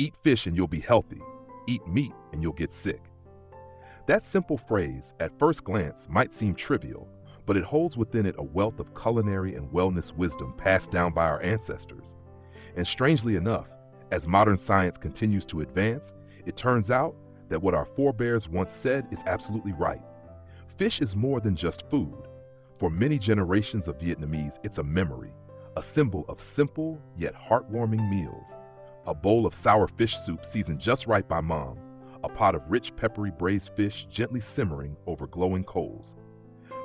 Eat fish and you'll be healthy. Eat meat and you'll get sick. That simple phrase, at first glance, might seem trivial, but it holds within it a wealth of culinary and wellness wisdom passed down by our ancestors. And strangely enough, as modern science continues to advance, it turns out that what our forebears once said is absolutely right. Fish is more than just food. For many generations of Vietnamese, it's a memory, a symbol of simple yet heartwarming meals. A bowl of sour fish soup seasoned just right by mom, a pot of rich peppery braised fish gently simmering over glowing coals.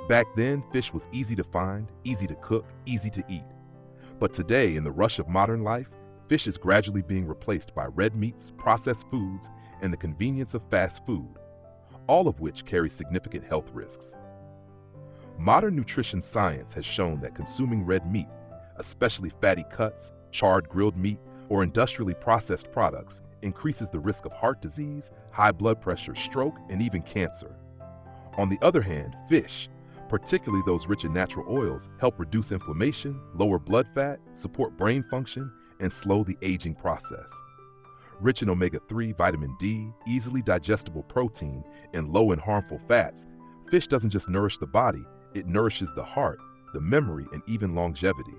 Back then, fish was easy to find, easy to cook, easy to eat. But today, in the rush of modern life, fish is gradually being replaced by red meats, processed foods, and the convenience of fast food, all of which carry significant health risks. Modern nutrition science has shown that consuming red meat, especially fatty cuts, charred grilled meat, or industrially processed products, increases the risk of heart disease, high blood pressure, stroke, and even cancer. On the other hand, fish, particularly those rich in natural oils, help reduce inflammation, lower blood fat, support brain function, and slow the aging process. Rich in omega-3, vitamin D, easily digestible protein, and low in harmful fats, fish doesn't just nourish the body, it nourishes the heart, the memory, and even longevity.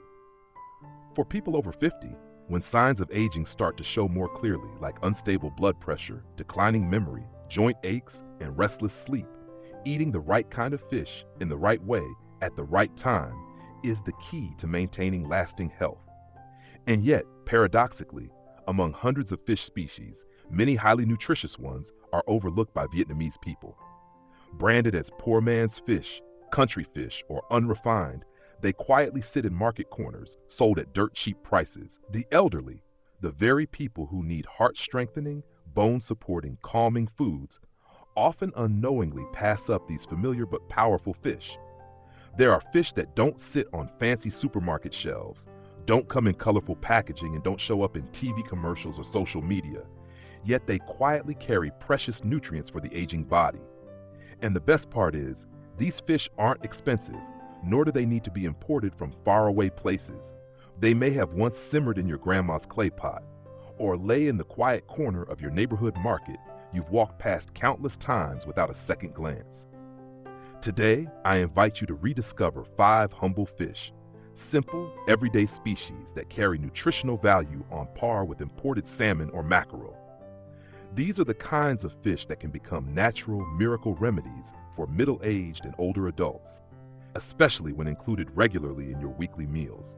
For people over 50, when signs of aging start to show more clearly, like unstable blood pressure, declining memory, joint aches, and restless sleep, eating the right kind of fish in the right way at the right time is the key to maintaining lasting health. And yet, paradoxically, among hundreds of fish species, many highly nutritious ones are overlooked by Vietnamese people. Branded as poor man's fish, country fish, or unrefined, they quietly sit in market corners, sold at dirt-cheap prices. The elderly, the very people who need heart-strengthening, bone-supporting, calming foods, often unknowingly pass up these familiar but powerful fish. There are fish that don't sit on fancy supermarket shelves, don't come in colorful packaging, and don't show up in TV commercials or social media, yet they quietly carry precious nutrients for the aging body. And the best part is, these fish aren't expensive, nor do they need to be imported from faraway places. They may have once simmered in your grandma's clay pot, or lay in the quiet corner of your neighborhood market you've walked past countless times without a second glance. Today, I invite you to rediscover 5 humble fish, simple, everyday species that carry nutritional value on par with imported salmon or mackerel. These are the kinds of fish that can become natural miracle remedies for middle-aged and older adults, especially when included regularly in your weekly meals.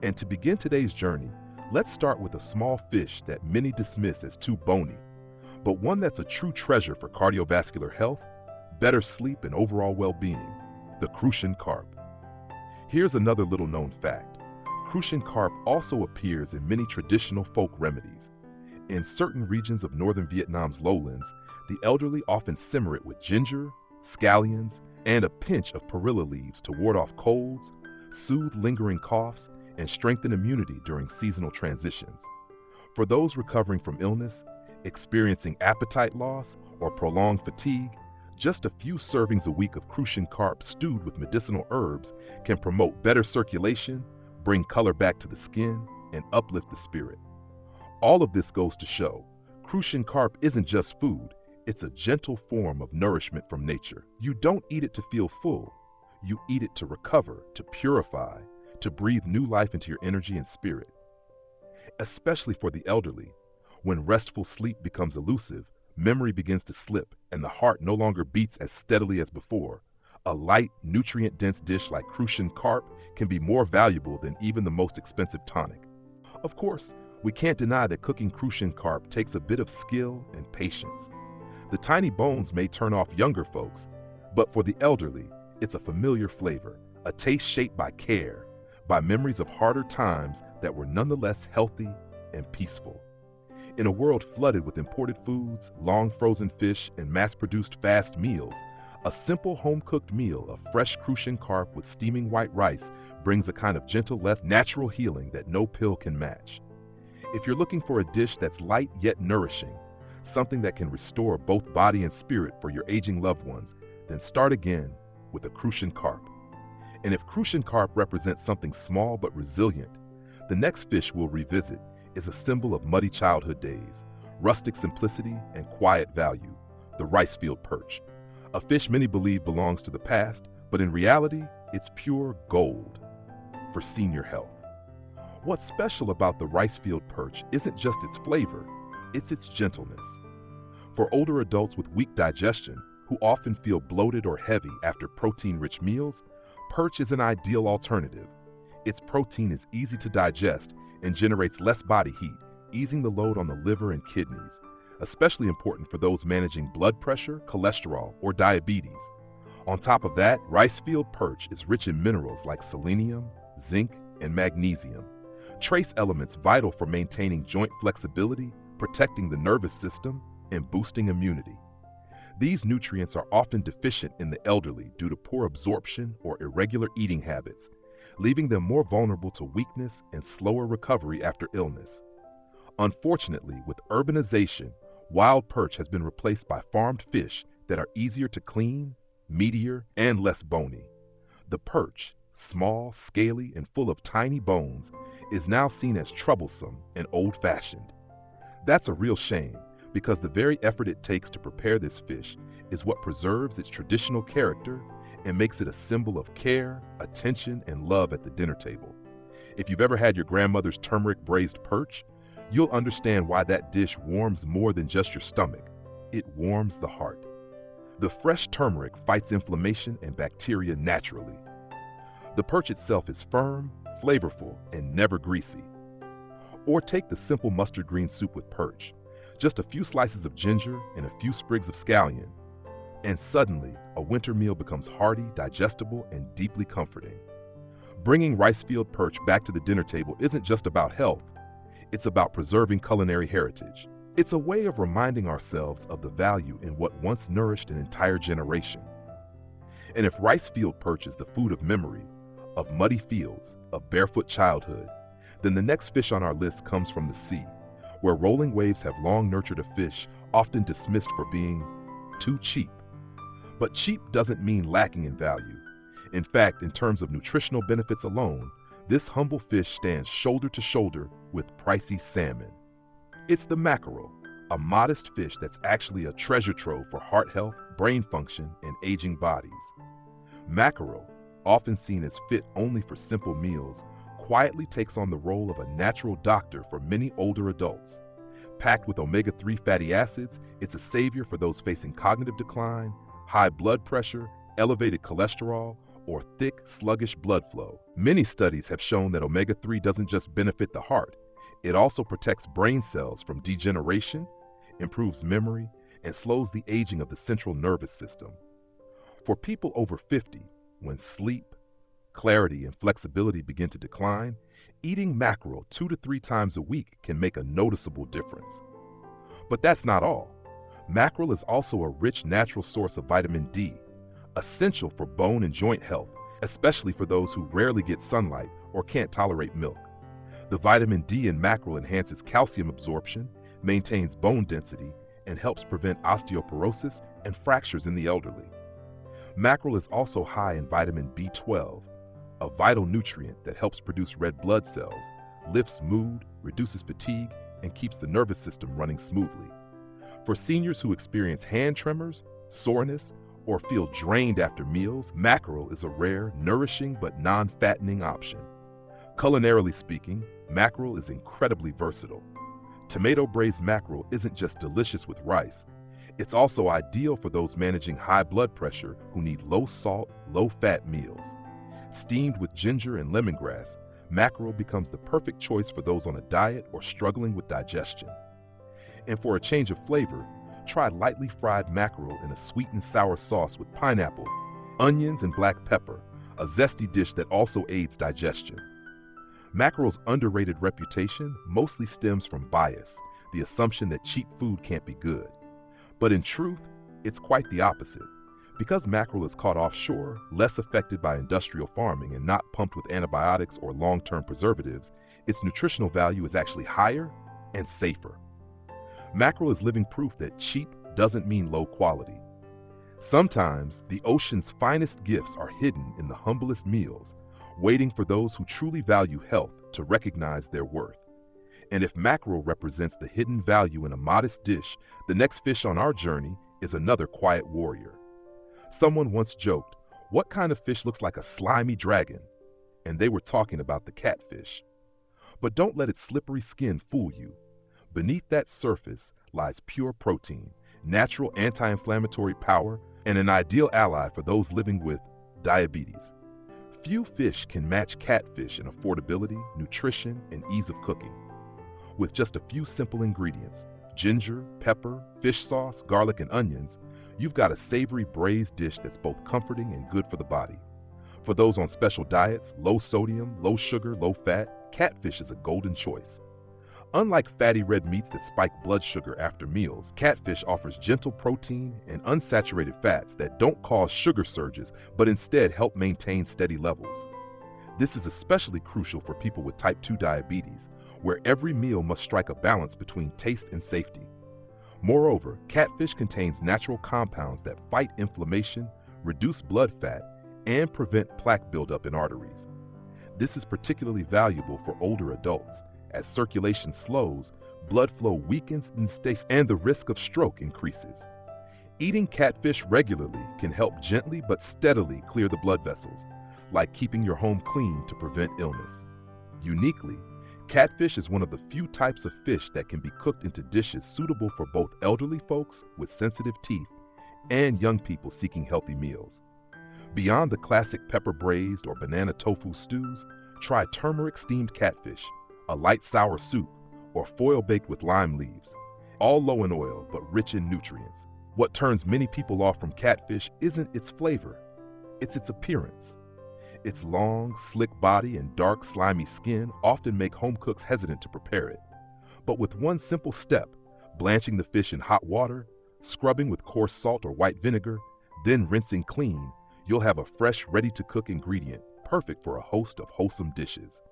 And to begin today's journey, let's start with a small fish that many dismiss as too bony, but one that's a true treasure for cardiovascular health, better sleep, and overall well-being: the crucian carp. Here's another little-known fact. Crucian carp also appears in many traditional folk remedies. In certain regions of northern Vietnam's lowlands, the elderly often simmer it with ginger, scallions, and a pinch of perilla leaves to ward off colds, soothe lingering coughs, and strengthen immunity during seasonal transitions. For those recovering from illness, experiencing appetite loss, or prolonged fatigue, just a few servings a week of crucian carp stewed with medicinal herbs can promote better circulation, bring color back to the skin, and uplift the spirit. All of this goes to show, crucian carp isn't just food, it's a gentle form of nourishment from nature. You don't eat it to feel full, you eat it to recover, to purify, to breathe new life into your energy and spirit. Especially for the elderly, when restful sleep becomes elusive, memory begins to slip, and the heart no longer beats as steadily as before, a light, nutrient-dense dish like crucian carp can be more valuable than even the most expensive tonic. Of course, we can't deny that cooking crucian carp takes a bit of skill and patience. The tiny bones may turn off younger folks, but for the elderly, it's a familiar flavor, a taste shaped by care, by memories of harder times that were nonetheless healthy and peaceful. In a world flooded with imported foods, long frozen fish, and mass-produced fast meals, a simple home-cooked meal of fresh crucian carp with steaming white rice brings a kind of gentle, less natural healing that no pill can match. If you're looking for a dish that's light yet nourishing, something that can restore both body and spirit for your aging loved ones, then start again with a crucian carp. And if crucian carp represents something small but resilient, the next fish we'll revisit is a symbol of muddy childhood days, rustic simplicity, and quiet value, the rice field perch. A fish many believe belongs to the past, but in reality, it's pure gold for senior health. What's special about the rice field perch isn't just its flavor, it's its gentleness. For older adults with weak digestion, who often feel bloated or heavy after protein-rich meals, perch is an ideal alternative. Its protein is easy to digest and generates less body heat, easing the load on the liver and kidneys, especially important for those managing blood pressure, cholesterol, or diabetes. On top of that, rice field perch is rich in minerals like selenium, zinc, and magnesium, trace elements vital for maintaining joint flexibility, protecting the nervous system, and boosting immunity. These nutrients are often deficient in the elderly due to poor absorption or irregular eating habits, leaving them more vulnerable to weakness and slower recovery after illness. Unfortunately, with urbanization, wild perch has been replaced by farmed fish that are easier to clean, meatier, and less bony. The perch, small, scaly, and full of tiny bones, is now seen as troublesome and old-fashioned. That's a real shame, because the very effort it takes to prepare this fish is what preserves its traditional character and makes it a symbol of care, attention, and love at the dinner table. If you've ever had your grandmother's turmeric braised perch, you'll understand why that dish warms more than just your stomach. It warms the heart. The fresh turmeric fights inflammation and bacteria naturally. The perch itself is firm, flavorful, and never greasy. Or take the simple mustard green soup with perch. Just a few slices of ginger and a few sprigs of scallion, and suddenly a winter meal becomes hearty, digestible, and deeply comforting. Bringing rice field perch back to the dinner table isn't just about health, it's about preserving culinary heritage. It's a way of reminding ourselves of the value in what once nourished an entire generation. And if rice field perch is the food of memory, of muddy fields, of barefoot childhood, then the next fish on our list comes from the sea, where rolling waves have long nurtured a fish often dismissed for being too cheap. But cheap doesn't mean lacking in value. In fact, in terms of nutritional benefits alone, this humble fish stands shoulder to shoulder with pricey salmon. It's the mackerel, a modest fish that's actually a treasure trove for heart health, brain function, and aging bodies. Mackerel, often seen as fit only for simple meals, quietly takes on the role of a natural doctor for many older adults. Packed with omega-3 fatty acids, it's a savior for those facing cognitive decline, high blood pressure, elevated cholesterol, or thick, sluggish blood flow. Many studies have shown that omega-3 doesn't just benefit the heart, it also protects brain cells from degeneration, improves memory, and slows the aging of the central nervous system. For people over 50, when sleep, clarity, and flexibility begin to decline, eating mackerel 2 to 3 times a week can make a noticeable difference. But that's not all. Mackerel is also a rich natural source of vitamin D, essential for bone and joint health, especially for those who rarely get sunlight or can't tolerate milk. The vitamin D in mackerel enhances calcium absorption, maintains bone density, and helps prevent osteoporosis and fractures in the elderly. Mackerel is also high in vitamin B12, a vital nutrient that helps produce red blood cells, lifts mood, reduces fatigue, and keeps the nervous system running smoothly. For seniors who experience hand tremors, soreness, or feel drained after meals, mackerel is a rare, nourishing, but non-fattening option. Culinarily speaking, mackerel is incredibly versatile. Tomato braised mackerel isn't just delicious with rice, it's also ideal for those managing high blood pressure who need low-salt, low-fat meals. Steamed with ginger and lemongrass, mackerel becomes the perfect choice for those on a diet or struggling with digestion. And for a change of flavor, try lightly fried mackerel in a sweet and sour sauce with pineapple, onions, and black pepper, a zesty dish that also aids digestion. Mackerel's underrated reputation mostly stems from bias, the assumption that cheap food can't be good. But in truth, it's quite the opposite. Because mackerel is caught offshore, less affected by industrial farming and not pumped with antibiotics or long-term preservatives, its nutritional value is actually higher and safer. Mackerel is living proof that cheap doesn't mean low quality. Sometimes, the ocean's finest gifts are hidden in the humblest meals, waiting for those who truly value health to recognize their worth. And if mackerel represents the hidden value in a modest dish, the next fish on our journey is another quiet warrior. Someone once joked, "What kind of fish looks like a slimy dragon?" And they were talking about the catfish. But don't let its slippery skin fool you. Beneath that surface lies pure protein, natural anti-inflammatory power, and an ideal ally for those living with diabetes. Few fish can match catfish in affordability, nutrition, and ease of cooking. With just a few simple ingredients, ginger, pepper, fish sauce, garlic, and onions, you've got a savory braised dish that's both comforting and good for the body. For those on special diets, low sodium, low sugar, low fat, catfish is a golden choice. Unlike fatty red meats that spike blood sugar after meals, catfish offers gentle protein and unsaturated fats that don't cause sugar surges, but instead help maintain steady levels. This is especially crucial for people with type 2 diabetes, where every meal must strike a balance between taste and safety. Moreover, catfish contains natural compounds that fight inflammation, reduce blood fat, and prevent plaque buildup in arteries. This is particularly valuable for older adults. As circulation slows, blood flow weakens and the risk of stroke increases. Eating catfish regularly can help gently but steadily clear the blood vessels, like keeping your home clean to prevent illness. Uniquely, catfish is one of the few types of fish that can be cooked into dishes suitable for both elderly folks with sensitive teeth and young people seeking healthy meals. Beyond the classic pepper braised or banana tofu stews, try turmeric steamed catfish, a light sour soup, or foil baked with lime leaves, all low in oil but rich in nutrients. What turns many people off from catfish isn't its flavor, it's its appearance. Its long, slick body and dark, slimy skin often make home cooks hesitant to prepare it. But with one simple step, blanching the fish in hot water, scrubbing with coarse salt or white vinegar, then rinsing clean, you'll have a fresh, ready-to-cook ingredient, perfect for a host of wholesome dishes.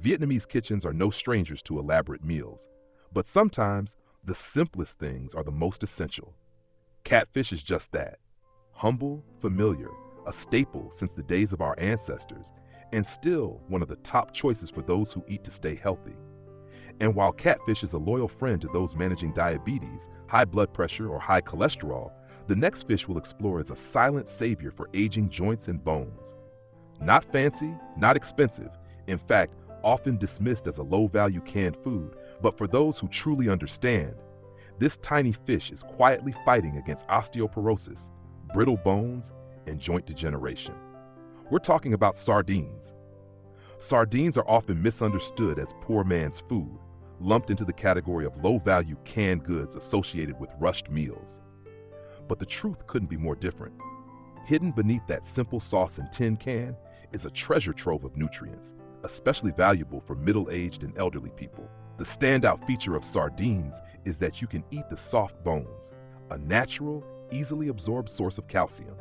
Vietnamese kitchens are no strangers to elaborate meals, but sometimes the simplest things are the most essential. Catfish is just that. Humble, familiar, a staple since the days of our ancestors, and still one of the top choices for those who eat to stay healthy. And while catfish is a loyal friend to those managing diabetes, high blood pressure, or high cholesterol, the next fish we'll explore is a silent savior for aging joints and bones. Not fancy, not expensive, in fact, often dismissed as a low-value canned food, but for those who truly understand, this tiny fish is quietly fighting against osteoporosis, brittle bones, and joint degeneration. We're talking about sardines. Sardines are often misunderstood as poor man's food, lumped into the category of low-value canned goods associated with rushed meals. But the truth couldn't be more different. Hidden beneath that simple sauce and tin can is a treasure trove of nutrients, especially valuable for middle-aged and elderly people. The standout feature of sardines is that you can eat the soft bones, a natural, easily absorbed source of calcium.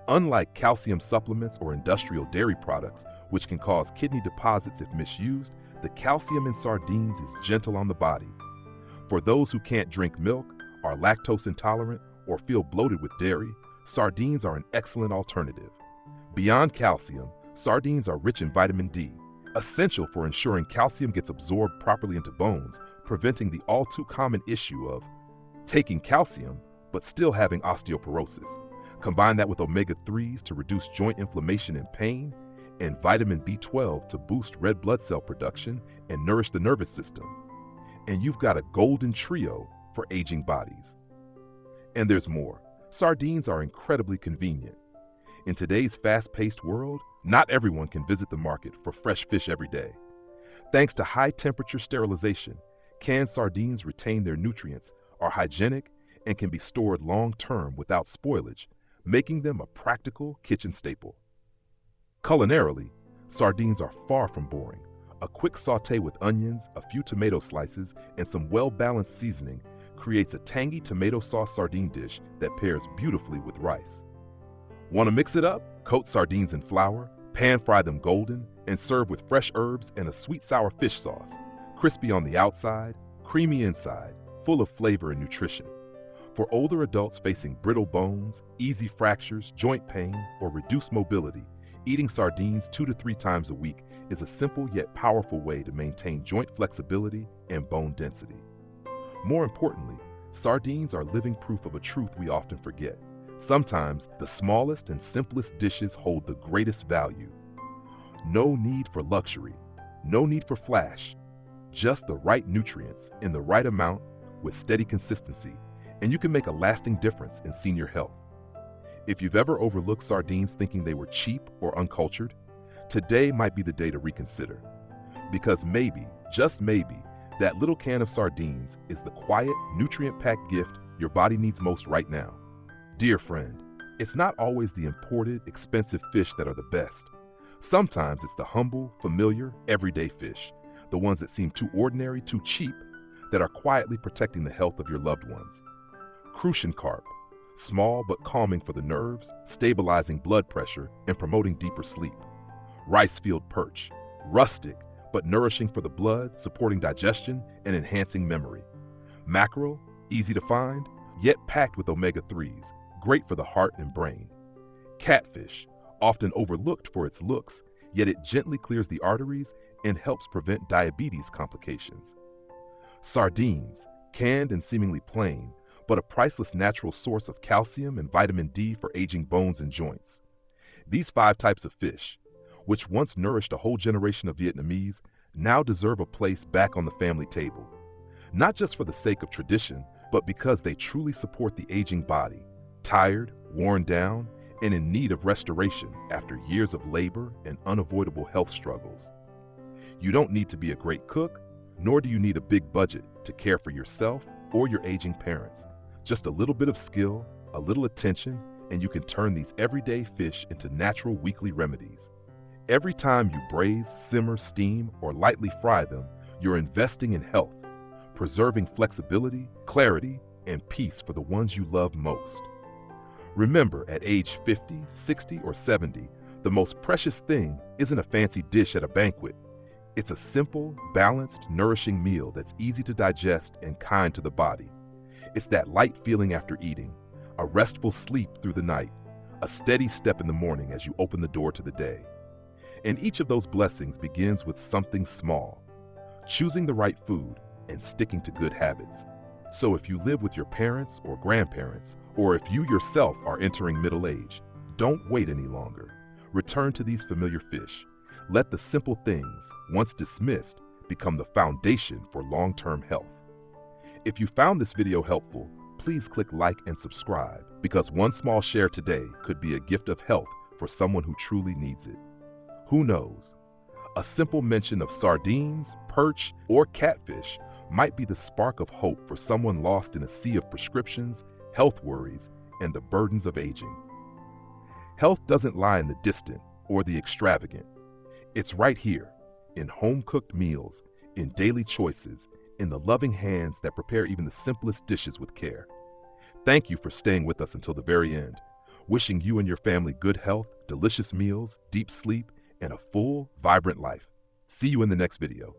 Unlike calcium supplements or industrial dairy products, which can cause kidney deposits if misused, the calcium in sardines is gentle on the body. For those who can't drink milk, are lactose intolerant, or feel bloated with dairy, sardines are an excellent alternative. Beyond calcium, sardines are rich in vitamin D, essential for ensuring calcium gets absorbed properly into bones, preventing the all-too-common issue of taking calcium but still having osteoporosis. Combine that with omega-3s to reduce joint inflammation and pain, and vitamin B12 to boost red blood cell production and nourish the nervous system. And you've got a golden trio for aging bodies. And there's more. Sardines are incredibly convenient. In today's fast-paced world, not everyone can visit the market for fresh fish every day. Thanks to high-temperature sterilization, canned sardines retain their nutrients, are hygienic, and can be stored long-term without spoilage, making them a practical kitchen staple. Culinarily, sardines are far from boring. A quick sauté with onions, a few tomato slices, and some well-balanced seasoning creates a tangy tomato sauce sardine dish that pairs beautifully with rice. Want to mix it up? Coat sardines in flour, pan-fry them golden, and serve with fresh herbs and a sweet sour fish sauce, crispy on the outside, creamy inside, full of flavor and nutrition. For older adults facing brittle bones, easy fractures, joint pain, or reduced mobility, eating sardines 2 to 3 times a week is a simple yet powerful way to maintain joint flexibility and bone density. More importantly, sardines are living proof of a truth we often forget. Sometimes the smallest and simplest dishes hold the greatest value. No need for luxury, no need for flash, just the right nutrients in the right amount with steady consistency, and you can make a lasting difference in senior health. If you've ever overlooked sardines thinking they were cheap or uncultured, today might be the day to reconsider. Because maybe, just maybe, that little can of sardines is the quiet, nutrient-packed gift your body needs most right now. Dear friend, it's not always the imported, expensive fish that are the best. Sometimes it's the humble, familiar, everyday fish, the ones that seem too ordinary, too cheap, that are quietly protecting the health of your loved ones. Crucian carp, small but calming for the nerves, stabilizing blood pressure, and promoting deeper sleep. Rice-field perch, rustic but nourishing for the blood, supporting digestion and enhancing memory. Mackerel, easy to find, yet packed with omega-3s, great for the heart and brain. Catfish, often overlooked for its looks, yet it gently clears the arteries and helps prevent diabetes complications. Sardines, canned and seemingly plain, but a priceless natural source of calcium and vitamin D for aging bones and joints. These 5 types of fish, which once nourished a whole generation of Vietnamese, now deserve a place back on the family table. Not just for the sake of tradition, but because they truly support the aging body, tired, worn down, and in need of restoration after years of labor and unavoidable health struggles. You don't need to be a great cook, nor do you need a big budget to care for yourself or your aging parents. Just a little bit of skill, a little attention, and you can turn these everyday fish into natural weekly remedies. Every time you braise, simmer, steam, or lightly fry them, you're investing in health, preserving flexibility, clarity, and peace for the ones you love most. Remember, at age 50, 60, or 70, the most precious thing isn't a fancy dish at a banquet. It's a simple, balanced, nourishing meal that's easy to digest and kind to the body. It's that light feeling after eating, a restful sleep through the night, a steady step in the morning as you open the door to the day. And each of those blessings begins with something small, choosing the right food and sticking to good habits. So if you live with your parents or grandparents, or if you yourself are entering middle age, don't wait any longer. Return to these familiar fish. Let the simple things, once dismissed, become the foundation for long-term health. If you found this video helpful, please click like and subscribe, because one small share today could be a gift of health for someone who truly needs it. Who knows? A simple mention of sardines, perch, or catfish might be the spark of hope for someone lost in a sea of prescriptions, health worries, and the burdens of aging. Health doesn't lie in the distant or the extravagant. It's right here, in home-cooked meals, in daily choices, in the loving hands that prepare even the simplest dishes with care. Thank you for staying with us until the very end. Wishing you and your family good health, delicious meals, deep sleep, and a full, vibrant life. See you in the next video,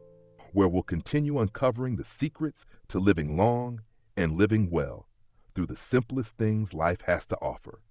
where we'll continue uncovering the secrets to living long and living well through the simplest things life has to offer.